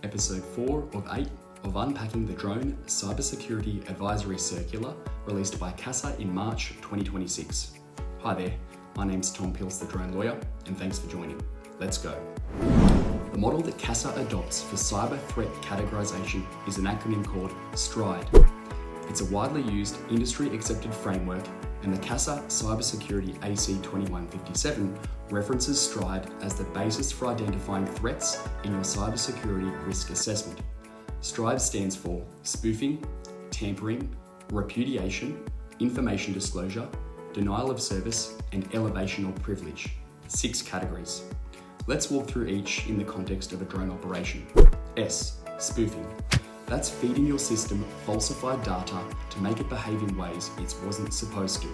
episode 4 of 8 of Unpacking the Drone Cybersecurity Advisory Circular released by CASA in March 2026. Hi there, my name's Tom Pills, the drone lawyer, and thanks for joining. Let's go. The model that CASA adopts for cyber threat categorization is an acronym called STRIDE. It's a widely used industry-accepted framework, and the CASA Cybersecurity AC 2157 references STRIDE as the basis for identifying threats in your cybersecurity risk assessment. STRIDE stands for spoofing, tampering, repudiation, information disclosure, denial of service, and elevation or privilege. 6 categories. Let's walk through each in the context of a drone operation. S. Spoofing. That's feeding your system falsified data to make it behave in ways it wasn't supposed to.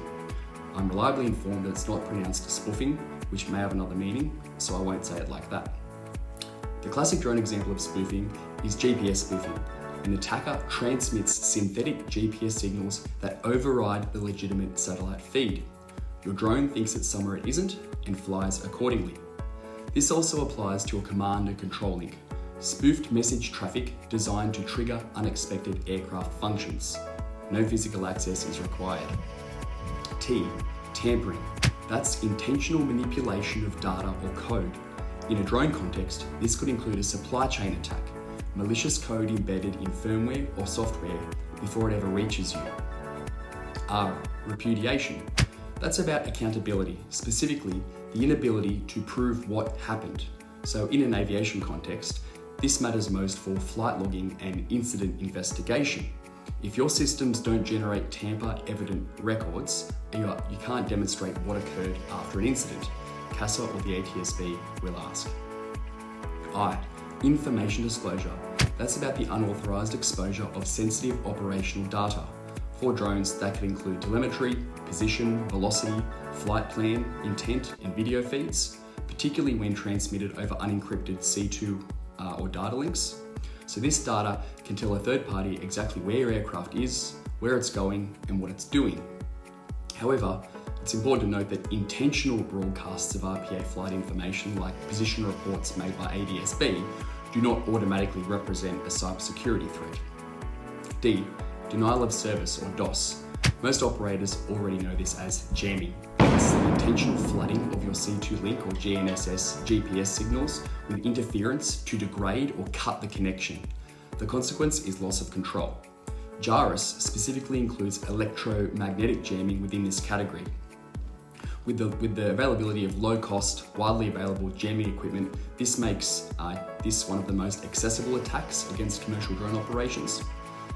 I'm reliably informed that it's not pronounced spoofing, which may have another meaning, so I won't say it like that. The classic drone example of spoofing is GPS spoofing. An attacker transmits synthetic GPS signals that override the legitimate satellite feed. Your drone thinks it's somewhere it isn't and flies accordingly. This also applies to a command and control link. Spoofed message traffic designed to trigger unexpected aircraft functions. No physical access is required. T. Tampering. That's intentional manipulation of data or code. In a drone context, this could include a supply chain attack, malicious code embedded in firmware or software before it ever reaches you. R. Repudiation. That's about accountability, specifically the inability to prove what happened. So in an aviation context, this matters most for flight logging and incident investigation. If your systems don't generate tamper-evident records, you can't demonstrate what occurred after an incident. CASA or the ATSB will ask. I. Information disclosure. That's about the unauthorized exposure of sensitive operational data. For drones, that could include telemetry, position, velocity, flight plan, intent, and video feeds, particularly when transmitted over unencrypted C2 or data links. So this data can tell a third party exactly where your aircraft is, where it's going, and what it's doing. However, it's important to note that intentional broadcasts of RPA flight information, like position reports made by ADSB, do not automatically represent a cybersecurity threat. D. Denial of service, or DOS. Most operators already know this as jamming. It's the intentional flooding of your C2 link or GNSS GPS signals with interference to degrade or cut the connection. The consequence is loss of control. JARIS specifically includes electromagnetic jamming within this category. With the availability of low-cost, widely available jamming equipment, this makes this one of the most accessible attacks against commercial drone operations.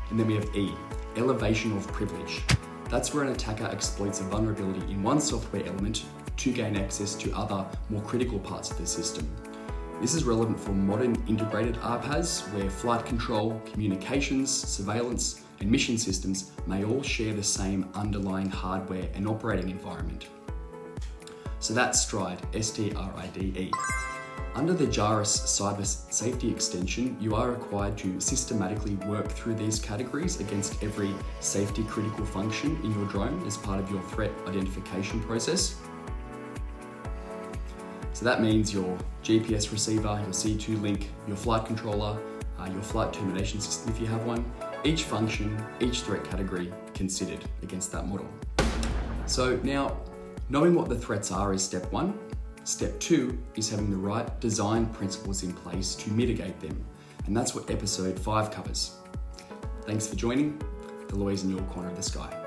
And then we have E, elevation of privilege. That's where an attacker exploits a vulnerability in one software element to gain access to other, more critical parts of the system. This is relevant for modern integrated RPAS, where flight control, communications, surveillance, and mission systems may all share the same underlying hardware and operating environment. So that's STRIDE, S-T-R-I-D-E. Under the JARIS Cyber Safety Extension, you are required to systematically work through these categories against every safety critical function in your drone as part of your threat identification process. So that means your GPS receiver, your C2 link, your flight controller, your flight termination system if you have one, each function, each threat category considered against that model. So now, knowing what the threats are is step 1. Step 2 is having the right design principles in place to mitigate them, and that's what episode 5 covers. Thanks for joining. The lawyer's in your corner of the sky.